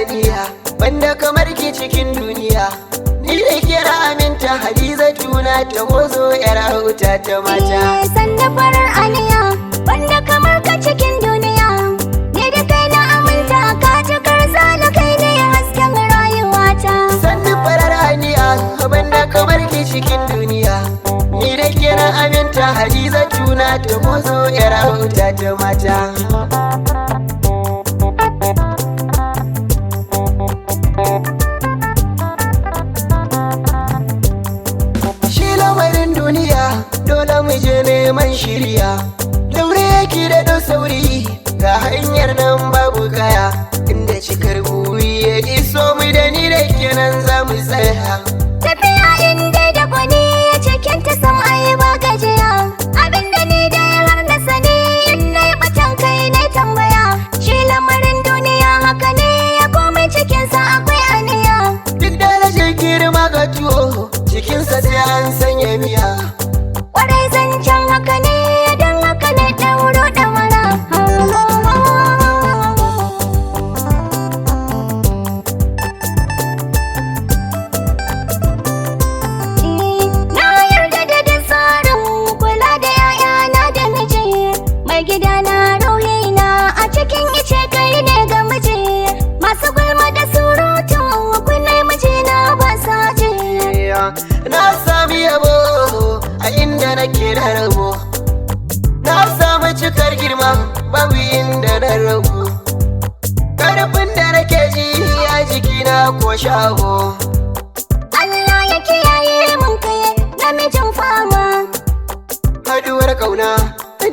aniya banda kamar ki cikin duniya. Ni da kira aminta Hadiza tuna ta hozo yar auta ta mata. Sanda farar aniya banda kamar ka cikin duniya. Ni da kai na aminta ka cikar zala kai ne hasken rayuwata. Sanda farar aniya banda kamar ki cikin duniya. Ni da kira aminta Hadiza tuna ta hozo yar auta ta mata. Dole mu je neman shirya, daure yake da sauri ga hanyar nan babu kaya, inda cikar buri ya iso mu da ni da kenan za mu tsaya. Tafiya inda da gwani ya cikin ta sam ayi ba gajiya, abinda ni da har na sani in na yi batan kai na tambaya. Shi lamarin duniya haka ne ya komai cikinsa akwai aniya. Duk da rashin girma ga tuwo cikinsa sai an sanya miya. Kwarai zancen haka ne don haka ne ɗauro ɗamara. Na yarda da tsarin kula da 'ya'yana da miji, mai gida na ruhina a cikin ice kai ne ga miji. Masu gulma da surutu kunai mijina ba sa ji. Na sami yabo a inda nake da rabo, na samu cikar girma babu inda na rabu. Karfin da nake ji a jikina ko shago. Allah ya kiyaye mun kai namijin fama. Haduwar kauna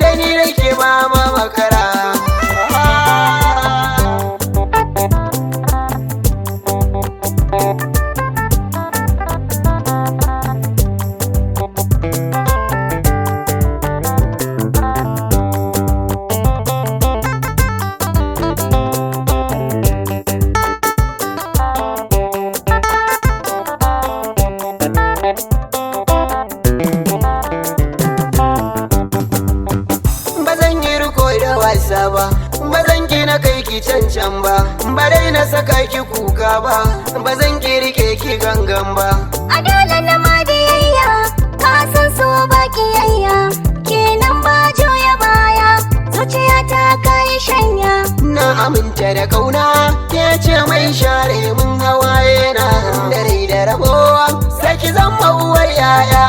da ni nake ba ma makara. Ba zan gina kai ki cancan ba, ba dai na saka ki kuka ba, ba zan ki rike ki gangan ba. A dole na ma biyayya, ka san so ba kiyayya, kenan ba juya baya, zuciya ta kai shanya. Na aminta da kauna, ke ce mai share mun hawaye na, dare da rabuwa, sai ki zama uwar yaya.